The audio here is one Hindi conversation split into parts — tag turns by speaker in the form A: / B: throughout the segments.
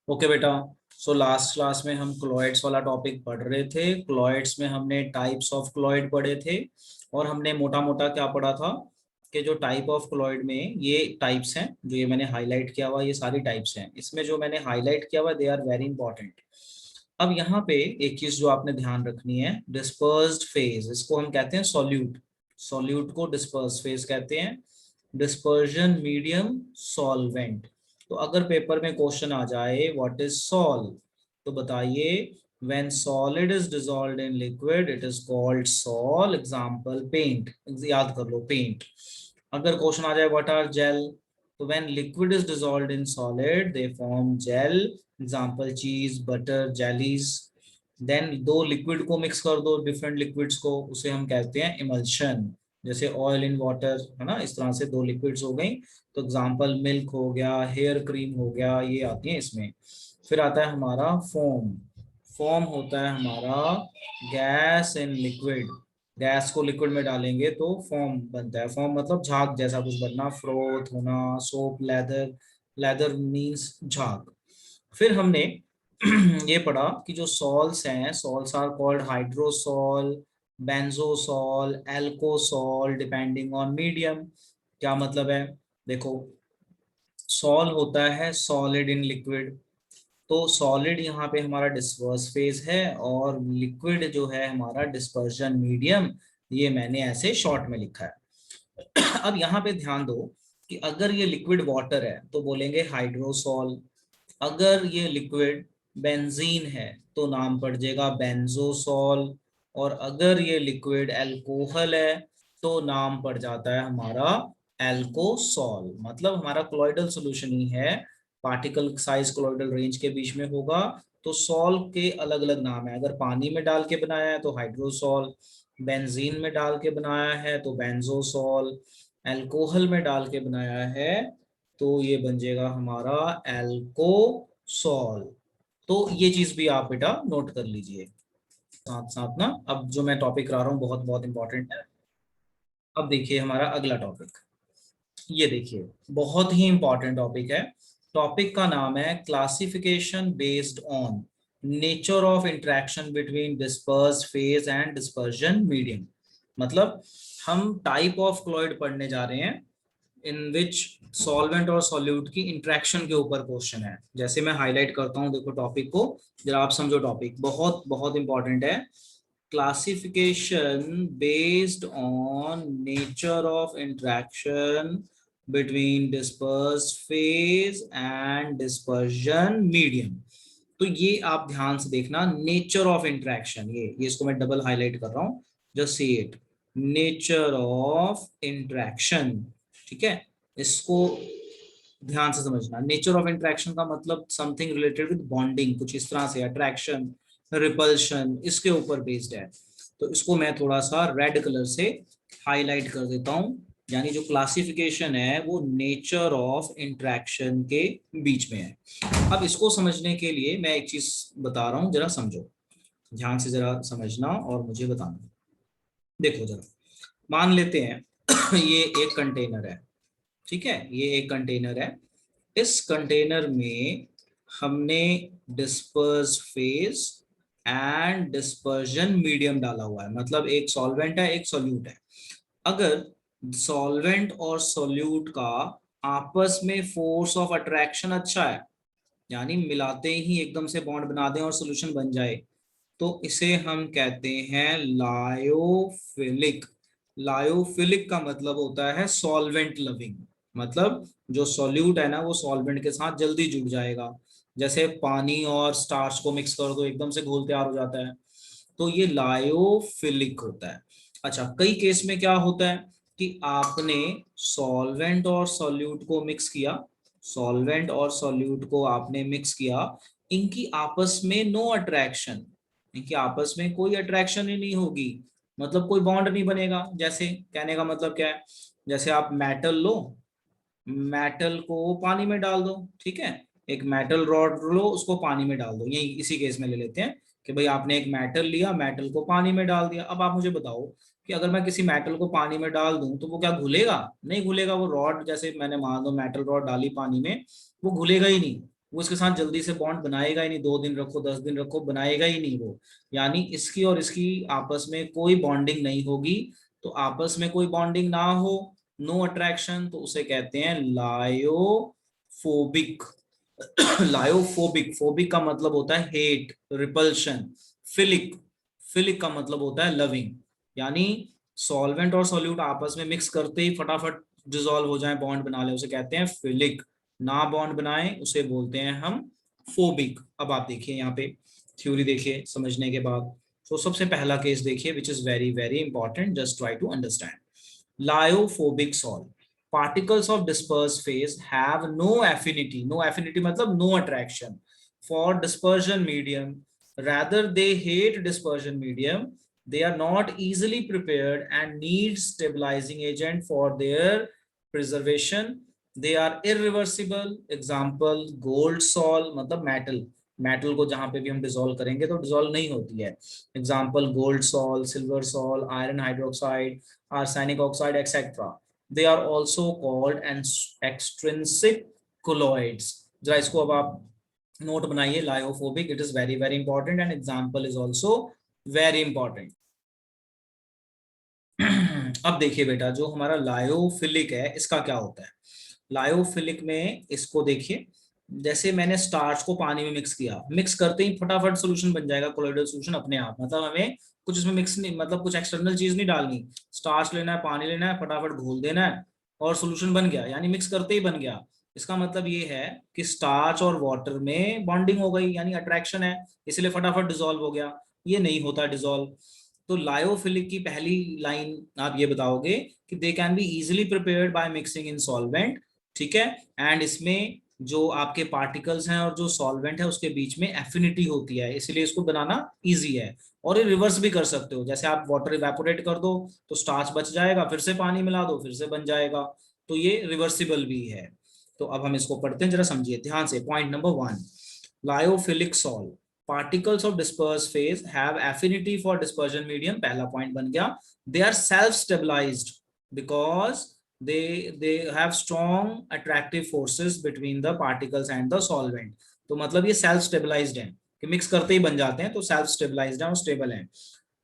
A: ओके बेटा। सो लास्ट क्लास में हम क्लॉइड्स वाला टॉपिक पढ़ रहे थे। क्लॉइड्स में हमने टाइप्स ऑफ क्लॉइड पढ़े थे और हमने मोटा मोटा क्या पढ़ा था कि जो टाइप ऑफ क्लॉइड में ये टाइप्स हैं, जो ये मैंने हाईलाइट किया हुआ, ये सारी टाइप्स हैं। इसमें जो मैंने हाईलाइट किया हुआ, दे आर वेरी इंपॉर्टेंट। अब यहाँ पे एक चीज जो आपने ध्यान रखनी है, डिस्पर्स्ड फेज, इसको हम कहते हैं सॉल्यूट। सॉल्यूट को डिस्पर्स फेज कहते हैं। Dispersion medium, solvent. तो अगर पेपर में क्वेश्चन आ जाए व्हाट इज सॉल, तो बताइए when solid is dissolved in liquid it is called sol. Example paint, याद कर लो पेंट। अगर क्वेश्चन आ जाए व्हाट आर जेल, तो when liquid is dissolved in solid they form gel. Example cheese, butter, jellies. Then दो लिक्विड को मिक्स कर दो, डिफरेंट लिक्विड्स को, उसे हम कहते हैं इमल्शन। जैसे ऑयल इन वाटर है ना, इस तरह से दो लिक्विड्स हो गई। तो एग्जांपल मिल्क हो गया, हेयर क्रीम हो गया, ये आती है इसमें। फिर आता है हमारा फोम। फोम होता है हमारा गैस इन लिक्विड। गैस को लिक्विड में डालेंगे तो फोम बनता है। फोम मतलब झाग जैसा कुछ बनना, फ्रोथ होना, सोप, लेदर। लेदर मीन्स झाग। फिर हमने ये पढ़ा कि जो सॉल्स हैं, sols are called hydrosol, benzosol, alcosol, depending on medium. क्या मतलब है? देखो, सॉल होता है सॉलिड इन लिक्विड। तो सॉलिड यहाँ पे हमारा डिस्पर्स फेज है और लिक्विड जो है हमारा डिस्पर्जन मीडियम। ये मैंने ऐसे शॉर्ट में लिखा है। अब यहाँ पे ध्यान दो कि अगर ये लिक्विड वाटर है तो बोलेंगे हाइड्रोसॉल। अगर ये लिक्विड बेंजीन है तो नाम पड़ जाएगा बेंजोसॉल। और अगर ये लिक्विड अल्कोहल है तो नाम पड़ जाता है हमारा एल्कोसॉल। मतलब हमारा क्लोइडल सॉल्यूशन ही है। पार्टिकल साइज क्लोइडल रेंज के बीच में होगा। तो सॉल के अलग अलग नाम है। अगर पानी में डाल के बनाया है तो हाइड्रोसॉल, बेंजीन में डाल के बनाया है तो बेंजोसॉल, अल्कोहल में डाल के बनाया है तो ये बन जाएगा हमारा एल्कोसॉल। तो ये चीज भी आप बेटा नोट कर लीजिए साथ साथ ना। अब जो मैं टॉपिक करा रहा हूँ बहुत बहुत इंपॉर्टेंट है। अब देखिए हमारा अगला टॉपिक, ये देखिए बहुत ही इंपॉर्टेंट टॉपिक है। टॉपिक का नाम है classification based on nature of interaction between disperse phase and dispersion medium. मतलब हम टाइप ऑफ क्लॉइड पढ़ने जा रहे हैं इन विच सॉल्वेंट और सॉल्यूट की इंट्रैक्शन के ऊपर क्वेश्चन है। जैसे मैं हाईलाइट करता हूं, देखो टॉपिक को जरा आप समझो। टॉपिक बहुत बहुत इंपॉर्टेंट है। Classification based on nature of interaction between disperse phase and dispersion medium. तो ये आप ध्यान से देखना, नेचर ऑफ इंट्रैक्शन, ये इसको मैं डबल हाईलाइट कर रहा हूं। Just see it, nature of interaction. ठीक है, इसको ध्यान से समझना। नेचर ऑफ इंट्रैक्शन का मतलब समथिंग रिलेटेड विद बॉन्डिंग, कुछ इस तरह से, अट्रैक्शन, रिपल्शन, इसके ऊपर बेस्ड है। तो इसको मैं थोड़ा सा रेड कलर से हाईलाइट कर देता हूं। यानी जो क्लासिफिकेशन है वो नेचर ऑफ इंट्रैक्शन के बीच में है। अब इसको समझने के लिए मैं एक चीज बता रहा हूं, जरा समझो, ध्यान से जरा समझना और मुझे बताना। देखो जरा, मान लेते हैं ये एक कंटेनर है। ठीक है, ये एक कंटेनर है। इस कंटेनर में हमने disperse phase and dispersion medium डाला हुआ है। मतलब एक सॉल्वेंट है, एक सॉल्यूट है। अगर सॉल्वेंट और सॉल्यूट का आपस में फोर्स ऑफ अट्रैक्शन अच्छा है, यानी मिलाते ही एकदम से बॉन्ड बना दें और सोल्यूशन बन जाए, तो इसे हम कहते हैं लायोफिलिक। लायोफिलिक का मतलब होता है सॉल्वेंट लविंग। मतलब जो सॉल्यूट है ना वो सॉल्वेंट के साथ जल्दी जुड़ जाएगा। जैसे पानी और स्टार्च को मिक्स कर दो, एकदम से घोल तैयार हो जाता है। तो ये लायोफिलिक होता है। अच्छा, कई केस में क्या होता है कि आपने सॉल्वेंट और सॉल्यूट को मिक्स किया, सॉल्वेंट और सॉल्यूट को आपने मिक्स किया, इनकी आपस में नो अट्रैक्शन, इनकी आपस में कोई अट्रैक्शन ही नहीं होगी। मतलब कोई बॉन्ड नहीं बनेगा। जैसे कहने का मतलब क्या है, जैसे आप मेटल लो, मेटल को पानी में डाल दो। ठीक है, एक मेटल रॉड लो, उसको पानी में डाल दो। यही इसी केस में ले लेते हैं कि भाई आपने एक मेटल लिया, मेटल को पानी में डाल दिया। अब आप मुझे बताओ कि अगर मैं किसी मेटल को पानी में डाल दूं तो वो क्या घुलेगा? नहीं घुलेगा। वो रॉड, जैसे मैंने मान लो मेटल रॉड डाली पानी में, वो घुलेगा ही नहीं। वो इसके साथ जल्दी से बॉन्ड बनाएगा ही नहीं, 2 दिन रखो 10 दिन रखो, बनाएगा ही नहीं वो। यानी इसकी और इसकी आपस में कोई बॉन्डिंग नहीं होगी। तो आपस में कोई बॉन्डिंग ना हो, नो अट्रैक्शन, तो उसे कहते हैं लायोफोबिक। लायोफोबिक, फोबिक का मतलब होता है हेट, रिपल्शन। फिलिक, फिलिक का मतलब होता है लविंग। यानी सॉल्वेंट और सॉल्यूट आपस में मिक्स करते ही फटाफट डिसॉल्व हो जाए, बॉन्ड बना ले, उसे कहते हैं फिलिक। ना बॉन्ड बनाए उसे बोलते हैं हम फोबिक। अब आप देखिए यहाँ पे थ्योरी देखिए समझने के बाद। तो सबसे पहला केस देखिए which is very very important, just try to understand. Lyophobic sol, particles of dispersed phase have no affinity, no affinity मतलब no attraction for dispersion medium, rather they hate dispersion medium, they are not easily prepared and need stabilizing agent for their preservation, they are irreversible, example gold sol मतलब metal, मेटल को जहां पे भी हम डिसॉल्व करेंगे तो डिसॉल्व नहीं होती है, example gold sol, silver sol, iron hydroxide, arsenic oxide etcetera. They are also called extrinsic colloids। जरा इसको अब आप नोट बनाइए, lyophobic, it is very very important and example is also very important. अब देखिए बेटा, जो हमारा लायोफिलिक है इसका क्या होता है। लायोफिलिक में इसको देखिए, जैसे मैंने स्टार्च को पानी में मिक्स किया, मिक्स करते ही फटाफट सोल्यूशन बन जाएगा, कोलोइडल सोल्यूशन अपने आप, मतलब हमें कुछ इसमें मिक्स नहीं, मतलब कुछ एक्सटर्नल चीज नहीं डालनी, स्टार्च लेना है, पानी लेना है, फटाफट घोल देना है और सोल्यूशन बन गया, यानी मिक्स करते ही बन गया। इसका मतलब ये है कि स्टार्च और वाटर में बॉन्डिंग हो गई, यानी अट्रैक्शन है, इसलिए फटाफट डिसॉल्व हो गया। ये नहीं होता डिसॉल्व। तो लायोफिलिक की पहली लाइन आप ये बताओगे कि दे can be easily prepared by mixing in solvent, ठीक है, एंड इसमें जो आपके पार्टिकल्स हैं और जो सॉल्वेंट है उसके बीच में एफिनिटी होती है, इसलिए इसको बनाना इजी है। और ये रिवर्स भी कर सकते हो, जैसे आप वाटर इवेपोरेट कर दो तो स्टार्च बच जाएगा, फिर से पानी मिला दो फिर से बन जाएगा, तो ये रिवर्सिबल भी है। तो अब हम इसको पढ़ते हैं, जरा समझिए ध्यान से। Point number 1, lyophilic solve, particles of dispersed phase have affinity for dispersion medium, पहला पॉइंट बन गया। they are self stabilized because they have strong attractive forces between the particles and the solvent। तो मतलब ये सेल्फ स्टेबलाइज्ड है कि मिक्स करते ही बन जाते हैं, तो सेल्फ स्टेबलाइज्ड है और स्टेबल है।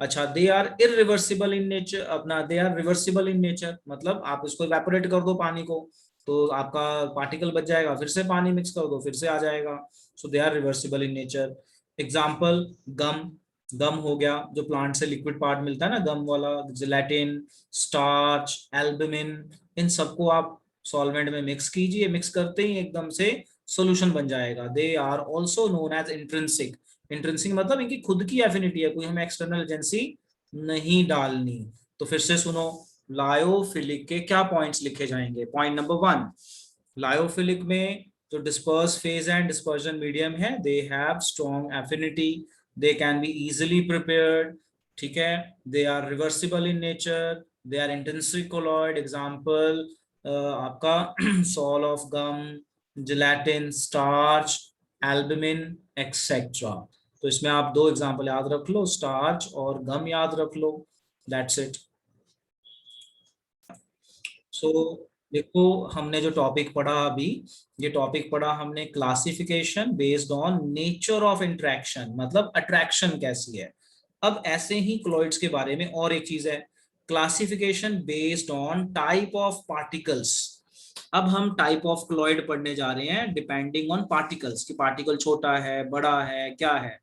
A: अच्छा, they are irreversible in nature, अपना they are reversible in nature, मतलब आप इसको इवेपोरेट कर दो पानी को तो आपका पार्टिकल बच जाएगा, फिर से पानी मिक्स कर दो फिर से आ जाएगा। So they are reversible in nature. Example gum, gum हो गया, जो प्लांट से लिक्विड पार्ट मिलता है ना गम वाला, जिलेटिन, स्टार्च, एल्बुमिन, इन सबको आप सॉल्वेंट में मिक्स कीजिए, मिक्स करते ही एकदम से सॉल्यूशन बन जाएगा। They are also known as intrinsic, intrinsic मतलब इनकी खुद की एफिनिटी है, कोई हमें एक्सटर्नल एजेंसी नहीं डालनी। तो फिर से सुनो, लायोफिलिक के क्या पॉइंट्स लिखे जाएंगे। पॉइंट नंबर 1, लायोफिलिक में जो disperse phase and dispersion medium है, they have strong affinity, they can be easily prepared, ठीक है, they are reversible in nature, they are intrinsic colloid, example आपका sol of gum, gelatin, starch, albumin etcetera. तो इसमें आप 2 एग्जांपल याद रख लो, स्टार्च और गम याद रख लो, दैट्स इट। सो देखो, हमने जो टॉपिक पढ़ा अभी, ये टॉपिक पढ़ा हमने classification based on nature of interaction, मतलब अट्रैक्शन कैसी है। अब ऐसे ही क्लॉइड्स के बारे में और एक चीज है, classification based on type of particles. अब हम टाइप ऑफ क्लॉइड पढ़ने जा रहे हैं डिपेंडिंग ऑन पार्टिकल्स, कि पार्टिकल छोटा है बड़ा है क्या है।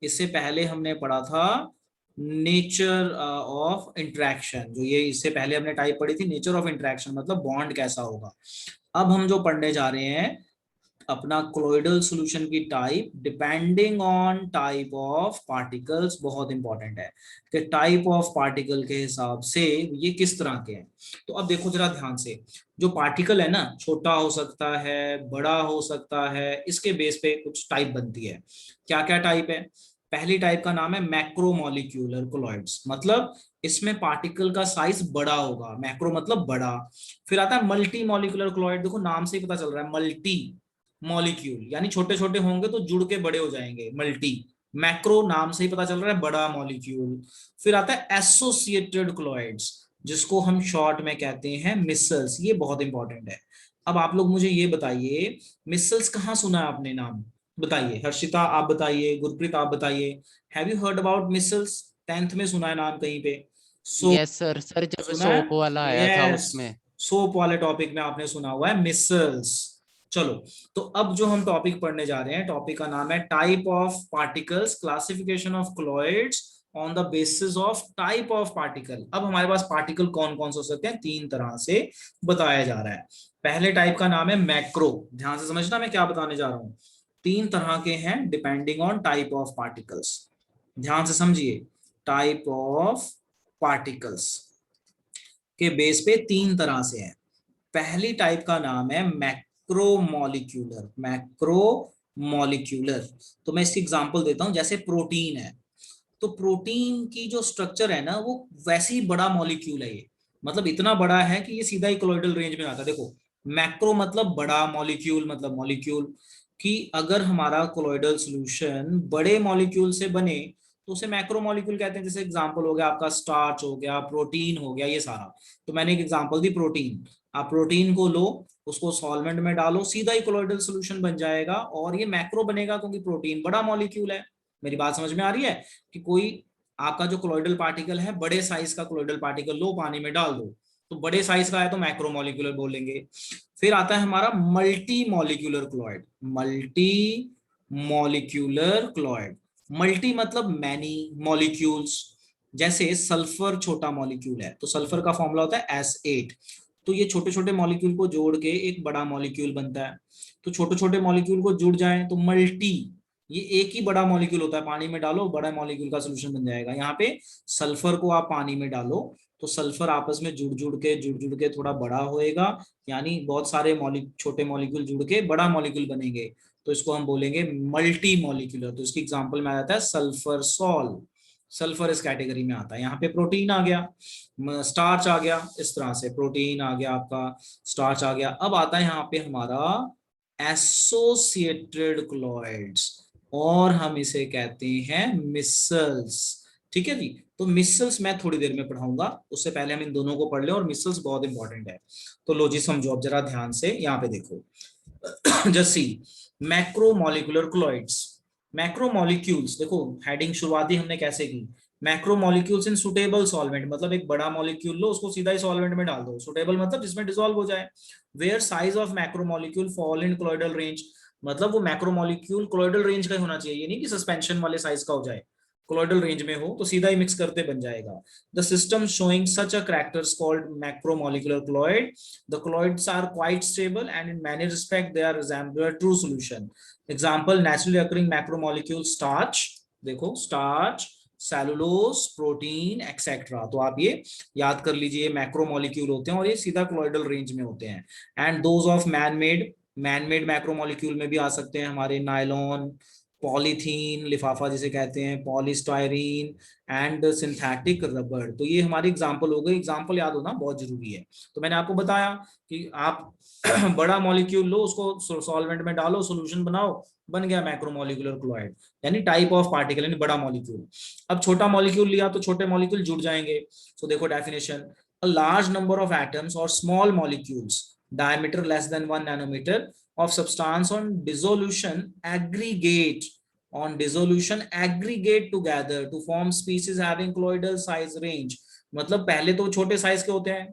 A: इससे पहले हमने पढ़ा था नेचर ऑफ इंटरेक्शन, जो ये इससे पहले हमने टाइप पढ़ी थी नेचर ऑफ इंटरेक्शन, मतलब बॉन्ड कैसा होगा। अब हम जो पढ़ने जा रहे हैं अपना क्लोइडल सॉल्यूशन की type depending on type of particles, बहुत इंपॉर्टेंट है कि टाइप ऑफ पार्टिकल के हिसाब से ये किस तरह के हैं। तो अब देखो जरा ध्यान से, जो पार्टिकल है ना, छोटा हो सकता है बड़ा हो सकता है, इसके बेस पे कुछ टाइप बनती है। क्या क्या टाइप है। पहली टाइप का नाम है मैक्रोमोलिक्यूलर कोलॉइड्स, मतलब इसमें पार्टिकल का साइज बड़ा होगा, मैक्रो मतलब बड़ा। फिर आता है मल्टी मॉलिक्यूलर कोलॉइड, देखो नाम से ही पता चल रहा है मल्टी मॉलिक्यूल, यानी छोटे छोटे होंगे तो जुड़ के बड़े हो जाएंगे, मल्टी। मैक्रो नाम से ही पता चल रहा है बड़ा मॉलिक्यूल। फिर आता है एसोसिएटेड क्लोइड्स, जिसको हम शॉर्ट में कहते हैं मिसल्स, ये बहुत इंपॉर्टेंट है। अब आप लोग मुझे ये बताइए, मिसल्स कहाँ सुना है आपने नाम? बताइए, हर्षिता आप बताइए, गुरप्रीत आप बताइए, have you heard about micelles? 10th में सुना है नाम कहीं पे? सो
B: यस सर, सर जब
A: सुना है?
B: सोप वाला आया था
A: यस,
B: उसमें।
A: सोप वाले टॉपिक में आपने सुना हुआ है मिसल्स। चलो, तो अब जो हम टॉपिक पढ़ने जा रहे हैं, टॉपिक का नाम है type of particles, classification of colloids on the basis of type of particle. अब हमारे पास पार्टिकल कौन कौन से हो सकते हैं, 3 तरह से बताया जा रहा है। पहले टाइप का नाम है मैक्रो। ध्यान से समझना मैं क्या बताने जा रहा हूं। 3 तरह के हैं depending on type of particles. ध्यान से समझिए, टाइप ऑफ पार्टिकल्स के बेस पे 3 तरह से है। पहली टाइप का नाम है मैक्रोमोलिक्यूलर। मैक्रोमोलिक्यूलर, तो मैं इसकी एग्जांपल देता हूं। जैसे प्रोटीन है, तो प्रोटीन की जो स्ट्रक्चर है ना, वो वैसे ही बड़ा मॉलिक्यूल है ये। मतलब इतना बड़ा है कि ये सीधा ही कोलॉइडल रेंज में आता है। देखो, मैक्रो मतलब बड़ा, मॉलिक्यूल मतलब मॉलिक्यूल। कि अगर हमारा कोलॉइडल सॉल्यूशन बड़े मॉलिक्यूल से बने तो उसे मैक्रो मॉलिक्यूल कहते हैं। जैसे एग्जांपल हो गया आपका स्टार्च हो गया, प्रोटीन हो गया, ये सारा। तो मैंने एक एग्जांपल दी प्रोटीन। आप प्रोटीन को लो, उसको सॉल्वेंट में डालो, सीधा ही कोलॉइडल सॉल्यूशन बन जाएगा और ये मैक्रो बनेगा क्योंकि प्रोटीन बड़ा मॉलिक्यूल है। मेरी बात समझ में आ रही है? कि कोई आपका जो कोलॉइडल पार्टिकल है, बड़े साइज का कोलॉइडल पार्टिकल लो, पानी में डाल दो, तो बड़े साइज का है तो मैक्रोमोलिक्यूलर बोलेंगे। फिर आता है हमारा multi molecular colloid. Multi molecular colloid, multi मतलब मैनी मॉलिक्यूल्स। जैसे सल्फर छोटा मॉलिक्यूल है, तो सल्फर का फॉर्मूला होता है S8। तो ये छोटे छोटे मॉलिक्यूल को जोड़ के एक बड़ा मॉलिक्यूल बनता है। तो छोटे छोटे मॉलिक्यूल को जुड़ जाए तो मल्टी, ये एक ही बड़ा मॉलिक्यूल होता है। पानी में डालो, बड़ा मॉलिक्यूल का सोल्यूशन बन जाएगा। यहाँ पे सल्फर को आप पानी में डालो तो सल्फर आपस में जुड़ जुड़ के थोड़ा बड़ा होएगा, यानी बहुत सारे छोटे मॉलिक्यूल जुड़ के बड़ा मॉलिक्यूल बनेंगे। तो इसको हम बोलेंगे मल्टी मॉलिक्यूलर। तो इसकी एग्जांपल में आ जाता है सल्फर सॉल। सल्फर इस कैटेगरी में आता है। यहाँ पे प्रोटीन आ गया, स्टार्च आ गया, इस तरह से प्रोटीन आ गया आपका, स्टार्च आ गया। अब आता है यहाँ पे हमारा एसोसिएटेड क्लॉइड्स, और हम इसे कहते हैं मिसल्स। ठीक है जी। तो मिसल्स मैं थोड़ी देर में पढ़ाऊंगा, उससे पहले हम इन दोनों को पढ़ लें, और मिसल्स बहुत इंपॉर्टेंट है। तो लो जी समझो अब जरा ध्यान से, यहाँ पे देखो। जैसी मैक्रोमोलिकुलर क्लॉइड्स, मैक्रोमोलिक्यूल्स, देखो हेडिंग शुरुआती हमने कैसे की, मैक्रोमोलिक्यूल्स इन सुटेबल सॉल्वेंट, मतलब एक बड़ा मॉलिक्यूल लो, उसको सीधा ही सॉल्वेंट में डाल दो। सुटेबल मतलब जिसमें डिसॉल्व हो जाए। Where size of macromolecule fall in colloidal range, मतलब वो मैक्रोमोलिक्यूल क्लॉइडल रेंज का ही होना चाहिए, ये नहीं कि सस्पेंशन वाले साइज का हो जाए। क्लॉइडल रेंज में हो तो सीधा ही मिक्स करते बन जाएगा। The system showing such a characters called macromolecular colloid. The colloids are quite stable and in many respect they are resemble true solution. Example naturally occurring macromolecule starch, देखो स्टार्च, सेलुलोज, प्रोटीन एक्सेट्रा। तो आप ये याद कर लीजिए, मैक्रोमोलिक्यूल होते हैं और ये सीधा क्लॉइडल रेंज में होते हैं। And those of man made macromolecule में भी आ सकते हैं हमारे, नायलॉन, पॉलीथीन लिफाफा जिसे कहते हैं, पॉलीस्टायरीन एंड सिंथेटिक रबर। तो ये हमारी एग्जांपल हो गई। एग्जांपल याद होना बहुत जरूरी है। तो मैंने आपको बताया कि आप बड़ा मॉलिक्यूल लो, उसको सॉल्वेंट में डालो, सॉल्यूशन बनाओ, बन गया मैक्रोमोलिकुलर क्लोराइड, यानी टाइप ऑफ पार्टिकल, यानी बड़ा मॉलिक्यूल। अब छोटा मॉलिक्यूल लिया तो छोटे मॉलिक्यूल जुड़ जाएंगे। तो देखो definition, a large number of atoms और small molecules diameter less than 1 nanometer of substance on dissolution aggregate together to form species having colloidal size range। मतलब पहले तो छोटे साइज के होते हैं,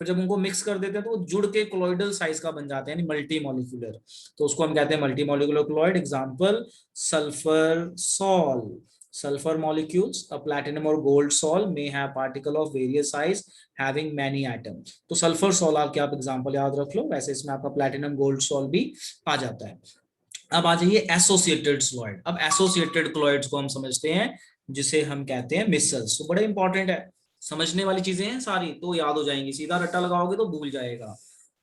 A: फिर जब उनको मिक्स कर देते हैं तो वो जुड़ के कोलॉइडल साइज का बन जाते हैं, यानी मल्टी मॉलिक्यूलर। तो उसको हम कहते हैं multi molecular chloride. Example sulphur sol. sulfur molecules, a platinum or gold sol may have particle of various size having many atoms। तो सल्फर सॉल आपके आप एग्जांपल याद रख लो, वैसे इसमें आपका प्लैटिनम गोल्ड सॉल भी आ जाता है। अब आ जाइए एसोसिएटेड क्लोराइड। अब एसोसिएटेड क्लोराइड्स को हम समझते हैं, जिसे हम कहते हैं मिसल्स। तो बड़े इंपॉर्टेंट है, समझने वाली चीजें हैं सारी, तो याद हो जाएंगी। सीधा रट्टा लगाओगे तो भूल जाएगा।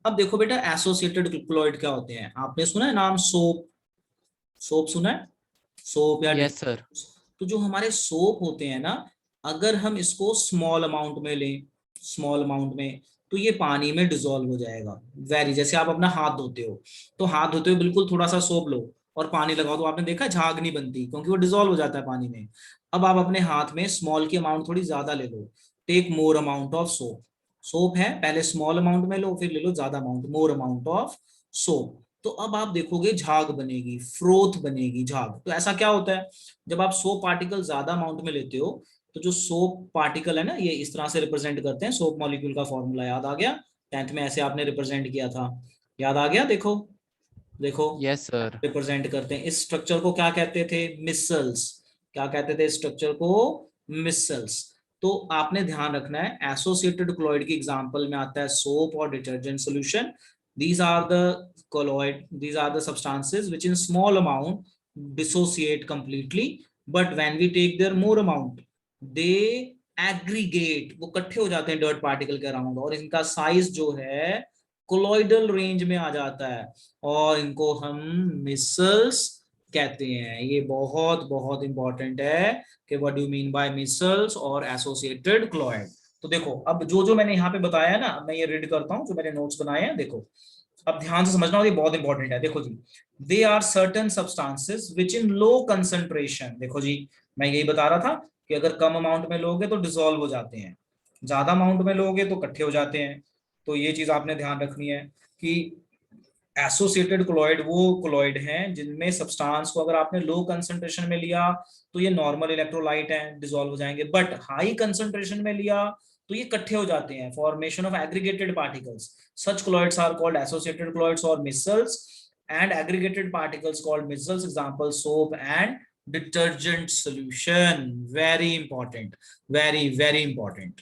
A: अब देखो बेटा, एसोसिएटेड क्लोराइड क्या होते हैं? आपने सुना है नाम सोप? सोप सुना है? सोप या
B: यस सर।
A: तो जो हमारे सोप होते हैं ना, अगर हम इसको स्मॉल अमाउंट में लें, स्मॉल अमाउंट में, तो ये पानी में डिसॉल्व हो जाएगा। वेरी, जैसे आप अपना हाथ धोते हो, तो हाथ धोते हुए बिल्कुल थोड़ा सा सोप लो और पानी लगाओ, तो आपने देखा झाग नहीं बनती, क्योंकि वो डिसॉल्व हो जाता है पानी में। अब आप अपने हाथ में स्मॉल की अमाउंट थोड़ी ज्यादा ले लो, take more amount of soap. Soap है, पहले स्मॉल अमाउंट में लो, फिर ले लो ज्यादा amount, more amount of soap. तो अब आप देखोगे झाग बनेगी, फ्रोथ बनेगी, झाग। तो ऐसा क्या होता है, जब आप सोप पार्टिकल ज्यादा अमाउंट में लेते हो, तो जो सोप पार्टिकल है ना, ये इस तरह से रिप्रेजेंट करते हैं। सोप मॉलिक्यूल का फॉर्मूला याद आ गया, 10th में ऐसे आपने रिप्रेजेंट किया था, याद आ गया? देखो देखो,
B: यस सर।
A: रिप्रेजेंट करते हैं। इस स्ट्रक्चर को क्या कहते थे? मिसल्स। क्या कहते थे इस स्ट्रक्चर को? मिसल्स। तो आपने ध्यान रखना है, एसोसिएटेड क्लोराइड की एग्जांपल में आता है सोप और detergent solution. these are the these are the substances which in small amount dissociate completely, but when we take their more amount they aggregate, वो इकट्ठे हो जाते हैं डर्ट पार्टिकल के अराउंड, और इनका साइज जो है कोलॉइडल रेंज में आ जाता है, और इनको हम मिसल्स कहते हैं। ये बहुत बहुत इंपॉर्टेंट है कि what do mean by micelles और एसोसिएटेड क्लोराइड। तो देखो, अब जो जो मैंने यहाँ पे बताया है ना, मैं ये रीड करता हूँ जो मैंने नोट्स बनाए हैं, देखो अब ध्यान से समझना, और ये बहुत इंपॉर्टेंट है। देखो जी, there are certain substances which in low concentration, देखो जी मैं यही बता रहा था कि अगर कम अमाउंट में लोगे तो डिसॉल्व हो जाते हैं, ज्यादा अमाउंट में लोगे तो इकट्ठे हो जाते हैं। तो ये चीज आपने ध्यान रखनी है कि एसोसिएटेड क्लोराइड वो क्लोराइड हैं जिनमें सब्सटेंस को अगर आपने लो कंसंट्रेशन में लिया तो ये नॉर्मल इलेक्ट्रोलाइट हैं, डिसॉल्व हो जाएंगे, बट हाई कंसंट्रेशन में लिया तो ये इकट्ठे हो जाते हैं, formation of aggregated particles. Such colloids are called associated colloids और micelles, and aggregated particles called micelles, example soap and detergent solution. Very important, very very important.